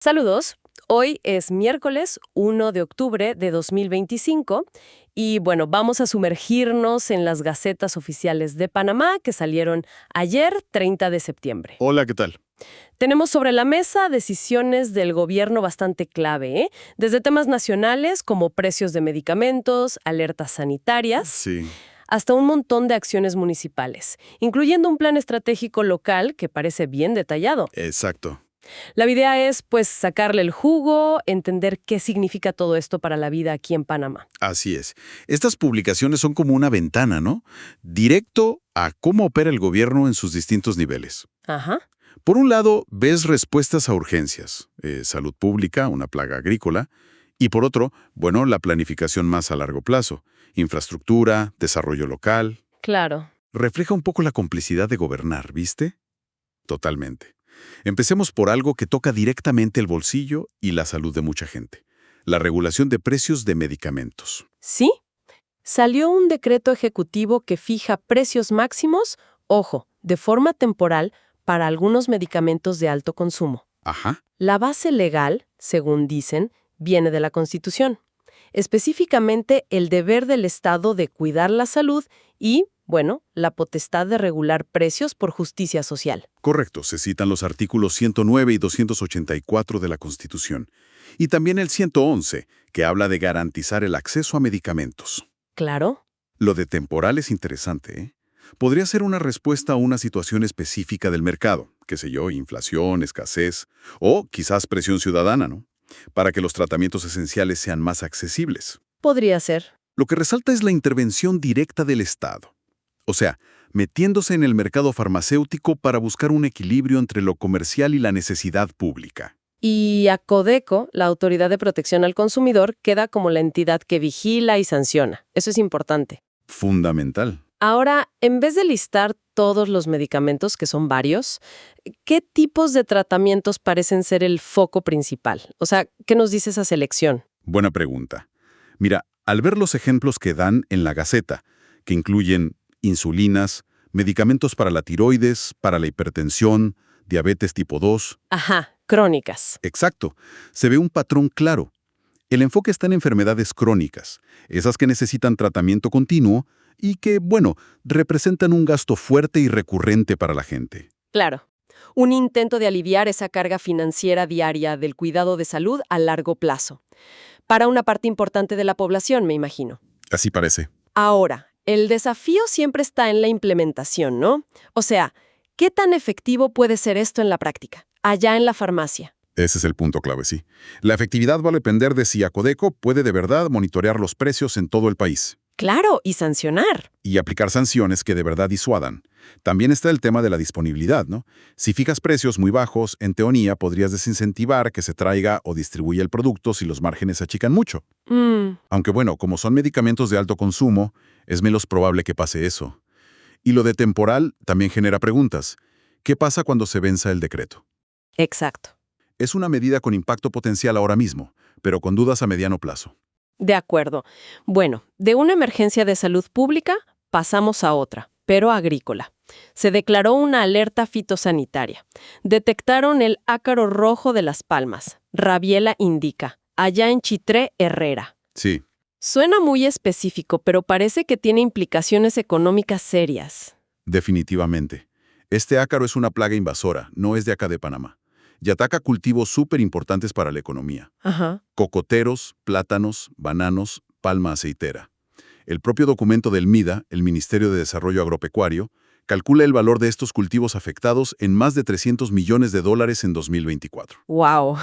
Saludos. Hoy es miércoles 1 de octubre de 2025 y bueno, vamos a sumergirnos en las gacetas oficiales de Panamá que salieron ayer, 30 de septiembre. Hola, ¿qué tal? Tenemos sobre la mesa decisiones del gobierno bastante clave, ¿eh? Desde temas nacionales como precios de medicamentos, alertas sanitarias, Sí, hasta un montón de acciones municipales, incluyendo un plan estratégico local que parece bien detallado. exacto. La idea es, pues, sacarle el jugo, entender qué significa todo esto para la vida aquí en Panamá. Así es. Estas publicaciones son como una ventana, ¿no? Directo a cómo opera el gobierno en sus distintos niveles. Ajá. Por un lado, ves respuestas a urgencias, salud pública, una plaga agrícola, y por otro, bueno, la planificación más a largo plazo, infraestructura, desarrollo local. Claro. Refleja un poco la complicidad de gobernar, ¿viste? Totalmente. Empecemos por algo que toca directamente el bolsillo y la salud de mucha gente. La regulación de precios de medicamentos. ¿Sí? Salió un decreto ejecutivo que fija precios máximos, ojo, de forma temporal, para algunos medicamentos de alto consumo. Ajá, La base legal, según dicen, viene de la Constitución. Específicamente el deber del Estado de cuidar la salud y, bueno, la potestad de regular precios por justicia social. correcto. Se citan los artículos 109 y 284 de la Constitución. Y también el 111, que habla de garantizar el acceso a medicamentos. Claro. Lo de temporal es interesante, ¿eh? Podría ser una respuesta a una situación específica del mercado, qué sé yo, inflación, escasez, o quizás presión ciudadana, ¿no? Para que los tratamientos esenciales sean más accesibles. Podría ser. Lo que resalta es la intervención directa del Estado. O sea, metiéndose en el mercado farmacéutico para buscar un equilibrio entre lo comercial y la necesidad pública. Y a Codeco, la Autoridad de Protección al Consumidor, queda como la entidad que vigila y sanciona. Eso es importante. Fundamental. Ahora, en vez de listar todos los medicamentos, que son varios, ¿qué tipos de tratamientos parecen ser el foco principal? O sea, ¿qué nos dice esa selección? Buena pregunta. Mira, al ver los ejemplos que dan en la Gaceta, que incluyen insulinas, medicamentos para la tiroides, para la hipertensión, diabetes tipo 2, Ajá, crónicas. exacto, se ve un patrón claro. El enfoque está en enfermedades crónicas, esas que necesitan tratamiento continuo y que, bueno, representan un gasto fuerte y recurrente para la gente. Claro. Un intento de aliviar esa carga financiera diaria del cuidado de salud a largo plazo. Para una parte importante de la población, me imagino. Así parece. Ahora, el desafío siempre está en la implementación, ¿no? O sea, ¿qué tan efectivo puede ser esto en la práctica, allá en la farmacia? Ese es el punto clave, sí. La efectividad va a depender de si Acodeco puede de verdad monitorear los precios en todo el país Claro, y sancionar. y aplicar sanciones que de verdad disuadan. También está el tema de la disponibilidad, ¿no? Si fijas precios muy bajos, en teoría podrías desincentivar que se traiga o distribuya el producto si los márgenes se achican mucho. Aunque bueno, como son medicamentos de alto consumo, es menos probable que pase eso. Y lo de temporal también genera preguntas. ¿Qué pasa cuando se venza el decreto? Exacto. Es una medida con impacto potencial ahora mismo, pero con dudas a mediano plazo. De acuerdo. Bueno, de una emergencia de salud pública pasamos a otra, pero agrícola. Se declaró una alerta fitosanitaria. Detectaron el ácaro rojo de Las Palmas, Rabiela indica, allá en Chitré, Herrera. Sí, Suena muy específico, pero parece que tiene implicaciones económicas serias. definitivamente. Este ácaro es una plaga invasora, no es de acá de Panamá. Y ataca cultivos súper importantes para la economía. Ajá. Cocoteros, plátanos, bananos, palma aceitera. El propio documento del MIDA, el Ministerio de Desarrollo Agropecuario, calcula el valor de estos cultivos afectados en más de $300 millones en 2024. ¡Wow!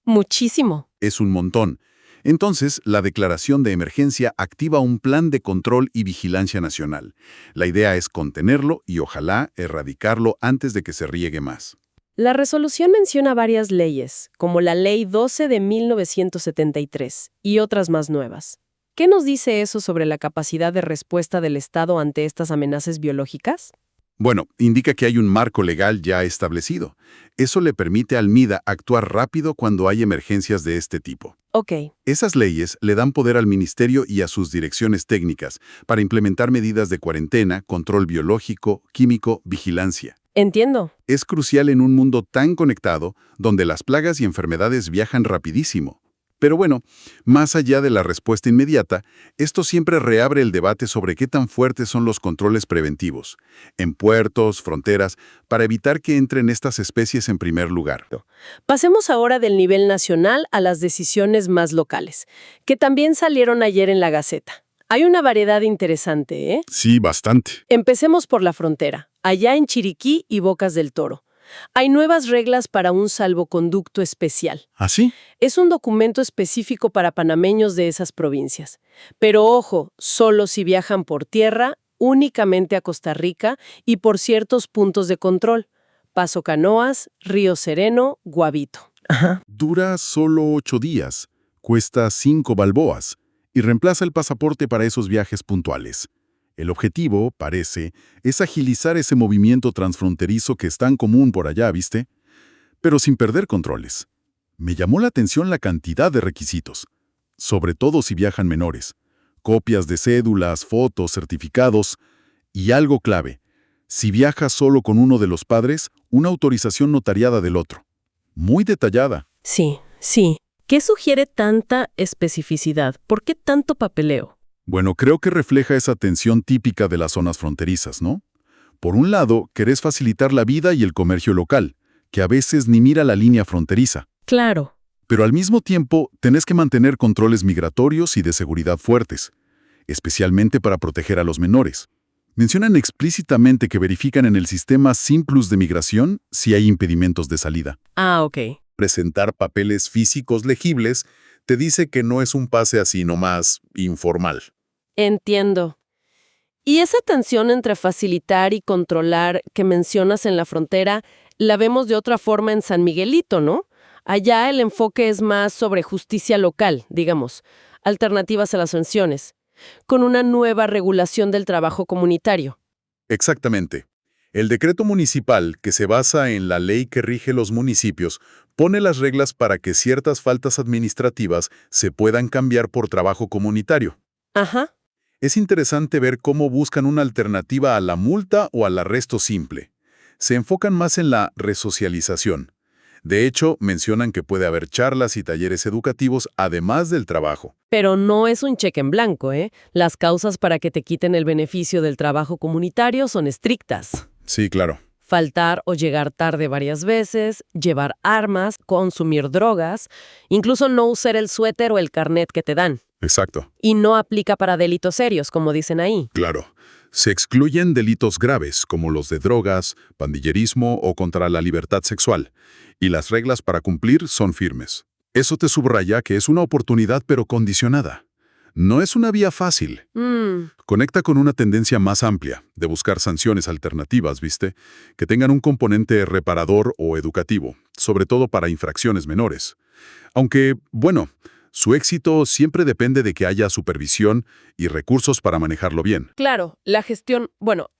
Muchísimo. Es un montón. Entonces, la declaración de emergencia activa un plan de control y vigilancia nacional. La idea es contenerlo y ojalá erradicarlo antes de que se riegue más. La resolución menciona varias leyes, como la Ley 12 de 1973 y otras más nuevas. ¿Qué nos dice eso sobre la capacidad de respuesta del Estado ante estas amenazas biológicas? Bueno, indica que hay un marco legal ya establecido. Eso le permite al MIDA actuar rápido cuando hay emergencias de este tipo. Ok. Esas leyes le dan poder al ministerio y a sus direcciones técnicas para implementar medidas de cuarentena, control biológico, químico, vigilancia. Entiendo. Es crucial en un mundo tan conectado, donde las plagas y enfermedades viajan rapidísimo. Pero bueno, más allá de la respuesta inmediata, esto siempre reabre el debate sobre qué tan fuertes son los controles preventivos, en puertos, fronteras, para evitar que entren estas especies en primer lugar. Pasemos ahora del nivel nacional a las decisiones más locales, que también salieron ayer en la Gaceta. Hay una variedad interesante, ¿eh? Sí, bastante. Empecemos por la frontera, allá en Chiriquí y Bocas del Toro. Hay nuevas reglas para un salvoconducto especial. ¿Ah, sí? Es un documento específico para panameños de esas provincias. Pero ojo, solo si viajan por tierra, únicamente a Costa Rica y por ciertos puntos de control. Paso Canoas, Río Sereno, Guavito. Dura solo 8 días, cuesta 5 balboas y reemplaza el pasaporte para esos viajes puntuales. El objetivo, parece, es agilizar ese movimiento transfronterizo que es tan común por allá, ¿viste? Pero sin perder controles. Me llamó la atención la cantidad de requisitos, sobre todo si viajan menores. Copias de cédulas, fotos, certificados y algo clave. Si viajas solo con uno de los padres, una autorización notariada del otro. Muy detallada. Sí. ¿Qué sugiere tanta especificidad? ¿Por qué tanto papeleo? Bueno, creo que refleja esa tensión típica de las zonas fronterizas, ¿no? Por un lado, querés facilitar la vida y el comercio local, que a veces ni mira la línea fronteriza. Claro. Pero al mismo tiempo, tenés que mantener controles migratorios y de seguridad fuertes, especialmente para proteger a los menores. Mencionan explícitamente que verifican en el sistema Simplus de migración si hay impedimentos de salida. Ah, ok. Presentar papeles físicos legibles te dice que no es un pase así nomás informal. Entiendo. Y esa tensión entre facilitar y controlar que mencionas en la frontera, la vemos de otra forma en San Miguelito, ¿no? Allá el enfoque es más sobre justicia local, digamos, alternativas a las sanciones, con una nueva regulación del trabajo comunitario. Exactamente. El decreto municipal, que se basa en la ley que rige los municipios, pone las reglas para que ciertas faltas administrativas se puedan cambiar por trabajo comunitario. Ajá. Es interesante ver cómo buscan una alternativa a la multa o al arresto simple. Se enfocan más en la resocialización. De hecho, mencionan que puede haber charlas y talleres educativos además del trabajo. Pero no es un cheque en blanco, ¿eh? Las causas para que te quiten el beneficio del trabajo comunitario son estrictas. Sí, claro. Faltar o llegar tarde varias veces, llevar armas, consumir drogas, incluso no usar el suéter o el carnet que te dan. Exacto. Y no aplica para delitos serios, como dicen ahí. Claro. Se excluyen delitos graves, como los de drogas, pandillerismo o contra la libertad sexual, y las reglas para cumplir son firmes. Eso te subraya que es una oportunidad pero condicionada. No es una vía fácil. Conecta con una tendencia más amplia, de buscar sanciones alternativas, ¿viste? Que tengan un componente reparador o educativo, sobre todo para infracciones menores. Aunque, bueno, su éxito siempre depende de que haya supervisión y recursos para manejarlo bien. Claro, la gestión,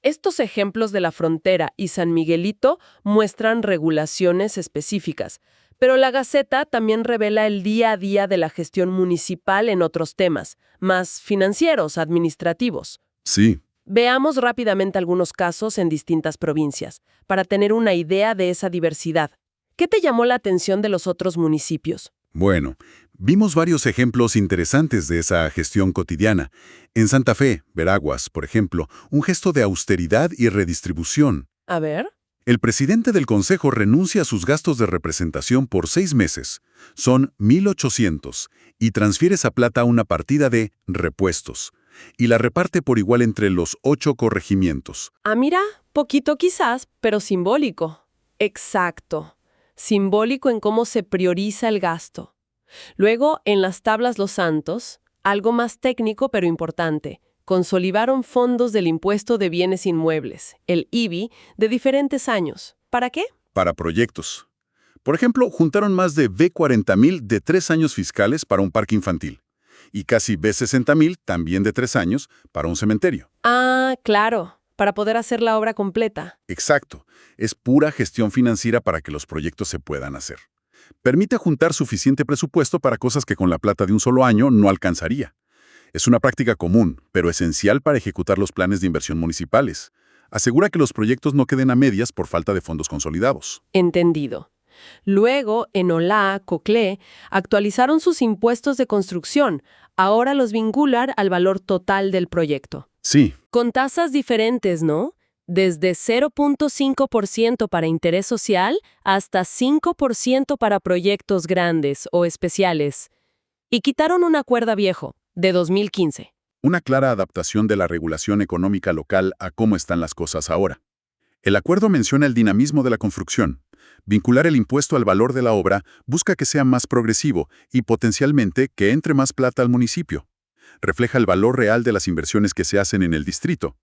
estos ejemplos de la frontera y San Miguelito muestran regulaciones específicas, pero la Gaceta también revela el día a día de la gestión municipal en otros temas, más financieros, administrativos. Sí. Veamos rápidamente algunos casos en distintas provincias, para tener una idea de esa diversidad. ¿Qué te llamó la atención de los otros municipios? Bueno, vimos varios ejemplos interesantes de esa gestión cotidiana. En Santa Fe, Veraguas, por ejemplo, un gesto de austeridad y redistribución. A ver. El presidente del consejo renuncia a sus gastos de representación por 6 meses. Son 1.800 y transfiere esa plata a una partida de repuestos y la reparte por igual entre los 8 corregimientos. Ah, mira, poquito quizás, pero simbólico. Exacto. Simbólico en cómo se prioriza el gasto. Luego, en las tablas Los Santos, algo más técnico pero importante. Consolidaron fondos del impuesto de bienes inmuebles, el IBI, de diferentes años. ¿Para qué? Para proyectos. Por ejemplo, juntaron más de B40.000 de 3 años fiscales para un parque infantil y casi B60.000 también de 3 años para un cementerio. Ah, claro, para poder hacer la obra completa. Exacto. Es pura gestión financiera para que los proyectos se puedan hacer. Permite juntar suficiente presupuesto para cosas que con la plata de un solo año no alcanzaría. Es una práctica común, pero esencial para ejecutar los planes de inversión municipales. Asegura que los proyectos no queden a medias por falta de fondos consolidados. Entendido. Luego, Enolá, Coclé, actualizaron sus impuestos de construcción. Ahora los vinculan al valor total del proyecto. Sí, Con tasas diferentes, ¿no? Desde 0.5% para interés social hasta 5% para proyectos grandes o especiales. Y quitaron un acuerdo viejo, de 2015. una clara adaptación de la regulación económica local a cómo están las cosas ahora. El acuerdo menciona el dinamismo de la construcción. Vincular el impuesto al valor de la obra busca que sea más progresivo y potencialmente que entre más plata al municipio. Refleja el valor real de las inversiones que se hacen en el distrito.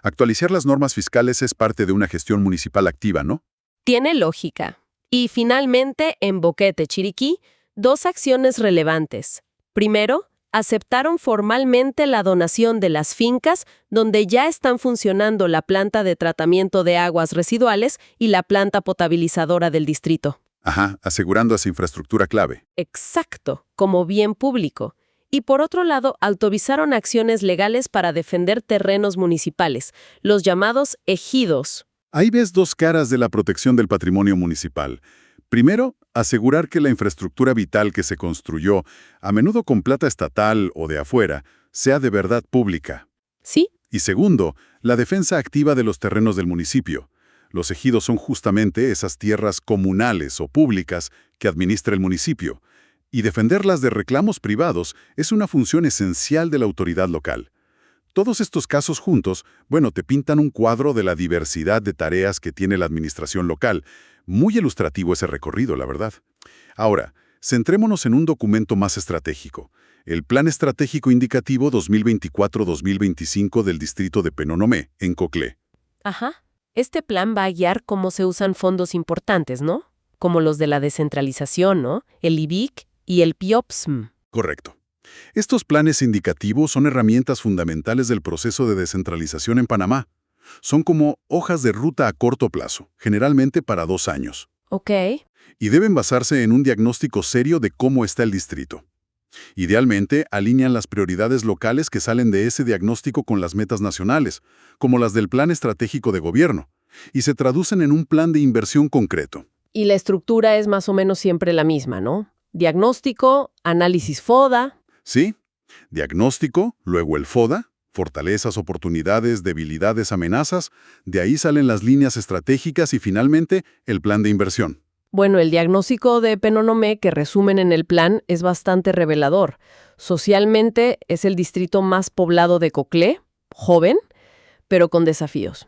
Actualizar las normas fiscales es parte de una gestión municipal activa, ¿no? Tiene lógica. Y finalmente, en Boquete, Chiriquí, dos acciones relevantes. Primero, aceptaron formalmente la donación de las fincas donde ya están funcionando la planta de tratamiento de aguas residuales y la planta potabilizadora del distrito. Ajá, asegurando esa infraestructura clave. Exacto, como bien público. Y por otro lado, autorizaron acciones legales para defender terrenos municipales, los llamados ejidos. Ahí ves dos caras de la protección del patrimonio municipal. Primero, asegurar que la infraestructura vital que se construyó, a menudo con plata estatal o de afuera, sea de verdad pública. ¿Sí? Y segundo, la defensa activa de los terrenos del municipio. Los ejidos son justamente esas tierras comunales o públicas que administra el municipio. Y defenderlas de reclamos privados es una función esencial de la autoridad local. Todos estos casos juntos, te pintan un cuadro de la diversidad de tareas que tiene la administración local. Muy ilustrativo ese recorrido, la verdad. Ahora, centrémonos en un documento más estratégico, el Plan Estratégico Indicativo 2024-2025 del distrito de Penonomé, en Coclé. Ajá. Este plan va a guiar cómo se usan fondos importantes, ¿no? Como los de la descentralización, ¿no? El IBIC y el PIOPSM. Correcto. Estos planes indicativos son herramientas fundamentales del proceso de descentralización en Panamá. Son como hojas de ruta a corto plazo, generalmente para 2 años. Ok. Y deben basarse en un diagnóstico serio de cómo está el distrito. Idealmente, alinean las prioridades locales que salen de ese diagnóstico con las metas nacionales, como las del Plan Estratégico de Gobierno, y se traducen en un plan de inversión concreto. Y la estructura es más o menos siempre la misma, ¿no? Diagnóstico, análisis FODA. ¿Sí? Diagnóstico, luego el FODA, fortalezas, oportunidades, debilidades, amenazas, de ahí salen las líneas estratégicas y finalmente el plan de inversión. Bueno, el diagnóstico de Penonomé que resumen en el plan es bastante revelador. Socialmente es el distrito más poblado de Coclé, joven, pero con desafíos.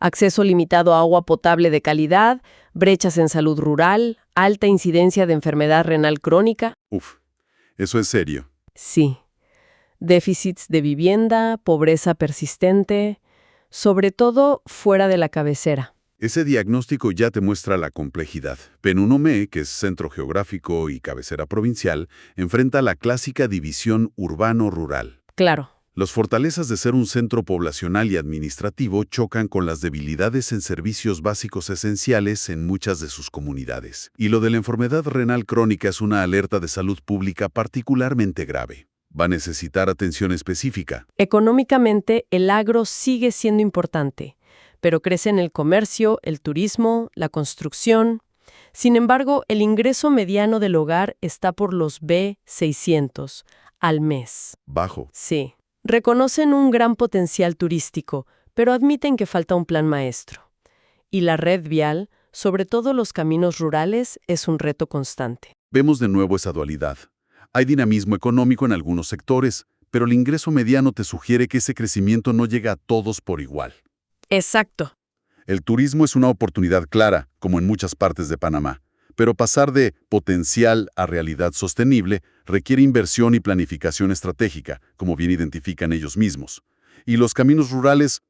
Acceso limitado a agua potable de calidad, brechas en salud rural, alta incidencia de enfermedad renal crónica. Uf, eso es serio. Sí. Déficits de vivienda, pobreza persistente, sobre todo fuera de la cabecera. Ese diagnóstico ya te muestra la complejidad. Penonomé, que es centro geográfico y cabecera provincial, enfrenta la clásica división urbano-rural. Claro. Las fortalezas de ser un centro poblacional y administrativo chocan con las debilidades en servicios básicos esenciales en muchas de sus comunidades. Y lo de la enfermedad renal crónica es una alerta de salud pública particularmente grave. Va a necesitar atención específica. Económicamente, el agro sigue siendo importante, pero crecen el comercio, el turismo, la construcción. Sin embargo, el ingreso mediano del hogar está por los B600 al mes. Bajo. Sí. Reconocen un gran potencial turístico, pero admiten que falta un plan maestro. Y la red vial, sobre todo los caminos rurales, es un reto constante. Vemos de nuevo esa dualidad. Hay dinamismo económico en algunos sectores, pero el ingreso mediano te sugiere que ese crecimiento no llega a todos por igual. Exacto. El turismo es una oportunidad clara, como en muchas partes de Panamá, pero pasar de potencial a realidad sostenible requiere inversión y planificación estratégica, como bien identifican ellos mismos. Y los caminos rurales,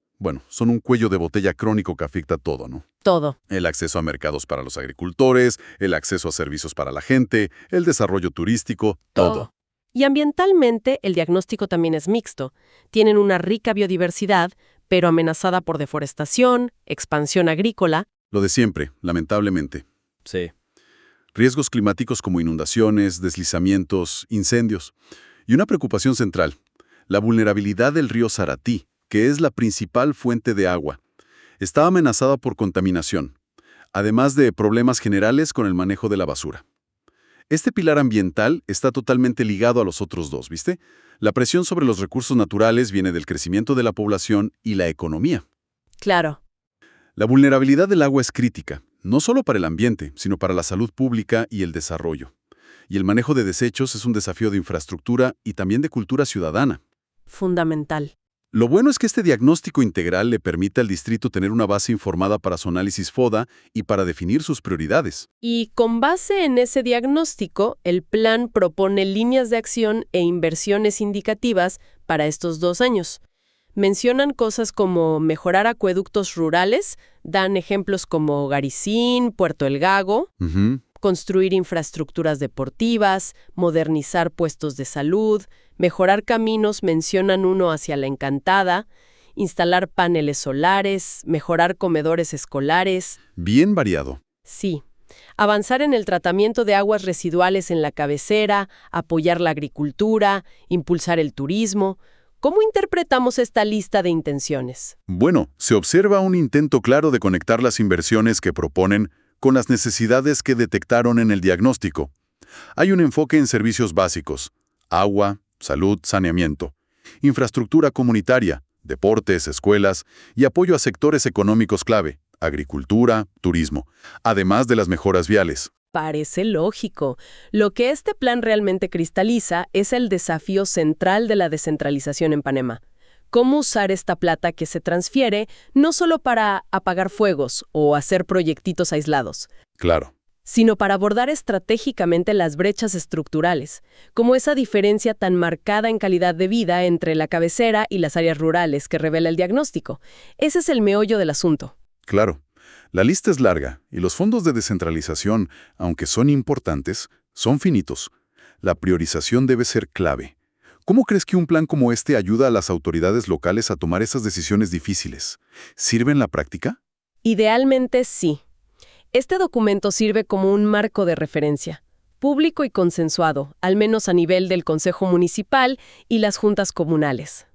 son un cuello de botella crónico que afecta todo, ¿no? Todo. El acceso a mercados para los agricultores, el acceso a servicios para la gente, el desarrollo turístico, todo. Y ambientalmente, el diagnóstico también es mixto. Tienen una rica biodiversidad, pero amenazada por deforestación, expansión agrícola. Lo de siempre, lamentablemente. Sí. Riesgos climáticos como inundaciones, deslizamientos, incendios. Y una preocupación central, la vulnerabilidad del río Saratí, que es la principal fuente de agua. Está amenazada por contaminación, además de problemas generales con el manejo de la basura. Este pilar ambiental está totalmente ligado a los otros dos, ¿viste? La presión sobre los recursos naturales viene del crecimiento de la población y la economía. Claro. La vulnerabilidad del agua es crítica, no solo para el ambiente, sino para la salud pública y el desarrollo. Y el manejo de desechos es un desafío de infraestructura y también de cultura ciudadana. Fundamental. Lo bueno es que este diagnóstico integral le permite al distrito tener una base informada para su análisis FODA y para definir sus prioridades. Y con base en ese diagnóstico, el plan propone líneas de acción e inversiones indicativas para estos 2 años. Mencionan cosas como mejorar acueductos rurales, dan ejemplos como Garicín, Puerto El Gago, construir infraestructuras deportivas, modernizar puestos de salud, mejorar caminos, mencionan uno hacia La Encantada, instalar paneles solares, mejorar comedores escolares. Bien variado. Sí. Avanzar en el tratamiento de aguas residuales en la cabecera, apoyar la agricultura, impulsar el turismo. ¿Cómo interpretamos esta lista de intenciones? Bueno, se observa un intento claro de conectar las inversiones que proponen con las necesidades que detectaron en el diagnóstico. Hay un enfoque en servicios básicos: agua, salud, saneamiento, infraestructura comunitaria, deportes, escuelas y apoyo a sectores económicos clave, agricultura, turismo, además de las mejoras viales. Parece lógico. Lo que este plan realmente cristaliza es el desafío central de la descentralización en Panamá. Cómo usar esta plata que se transfiere no solo para apagar fuegos o hacer proyectitos aislados, Claro. sino para abordar estratégicamente las brechas estructurales, como esa diferencia tan marcada en calidad de vida entre la cabecera y las áreas rurales que revela el diagnóstico. Ese es el meollo del asunto. Claro. La lista es larga y los fondos de descentralización, aunque son importantes, son finitos. La priorización debe ser clave. ¿Cómo crees que un plan como este ayuda a las autoridades locales a tomar esas decisiones difíciles? ¿Sirve en la práctica? Idealmente sí. Este documento sirve como un marco de referencia, público y consensuado, al menos a nivel del Consejo Municipal y las juntas comunales.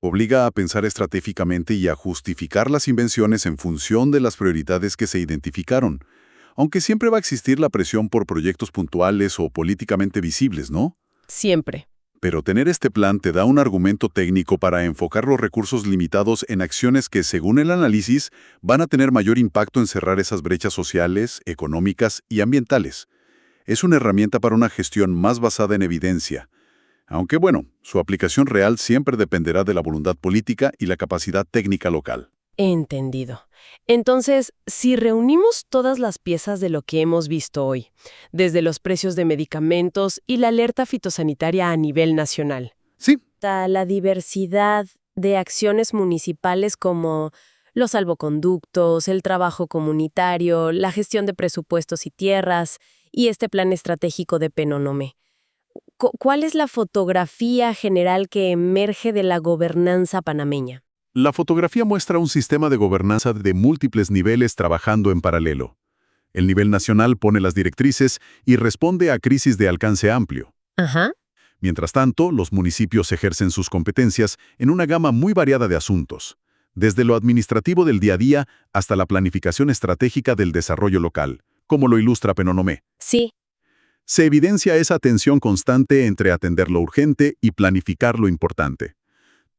Obliga a pensar estratégicamente y a justificar las invenciones en función de las prioridades que se identificaron, aunque siempre va a existir la presión por proyectos puntuales o políticamente visibles, ¿no? Siempre. Pero tener este plan te da un argumento técnico para enfocar los recursos limitados en acciones que, según el análisis, van a tener mayor impacto en cerrar esas brechas sociales, económicas y ambientales. Es una herramienta para una gestión más basada en evidencia. Aunque bueno, su aplicación real siempre dependerá de la voluntad política y la capacidad técnica local. Entendido. Entonces, si reunimos todas las piezas de lo que hemos visto hoy, desde los precios de medicamentos y la alerta fitosanitaria a nivel nacional, Sí, hasta la diversidad de acciones municipales como los salvoconductos, el trabajo comunitario, la gestión de presupuestos y tierras, y este plan estratégico de Penonomé, ¿cuál es la fotografía general que emerge de la gobernanza panameña? la fotografía muestra un sistema de gobernanza de múltiples niveles trabajando en paralelo. El nivel nacional pone las directrices y responde a crisis de alcance amplio. Ajá. Mientras tanto, los municipios ejercen sus competencias en una gama muy variada de asuntos, desde lo administrativo del día a día hasta la planificación estratégica del desarrollo local, como lo ilustra Penonomé. Sí. Se evidencia esa tensión constante entre atender lo urgente y planificar lo importante.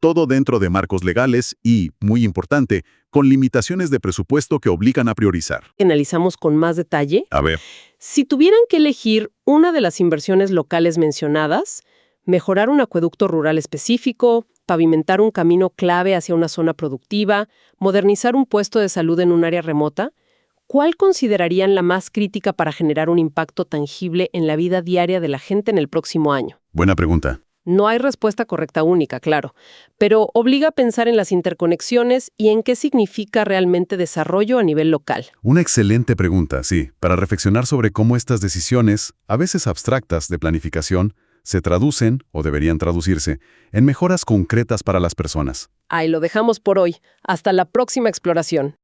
Todo dentro de marcos legales y, muy importante, con limitaciones de presupuesto que obligan a priorizar. Analizamos con más detalle. A ver. Si tuvieran que elegir una de las inversiones locales mencionadas, mejorar un acueducto rural específico, pavimentar un camino clave hacia una zona productiva, modernizar un puesto de salud en un área remota, ¿cuál considerarían la más crítica para generar un impacto tangible en la vida diaria de la gente en el próximo año? Buena pregunta. No hay respuesta correcta única, claro, pero obliga a pensar en las interconexiones y en qué significa realmente desarrollo a nivel local. Una excelente pregunta, sí, para reflexionar sobre cómo estas decisiones, a veces abstractas de planificación, se traducen, o deberían traducirse, en mejoras concretas para las personas. Ahí lo dejamos por hoy. Hasta la próxima exploración.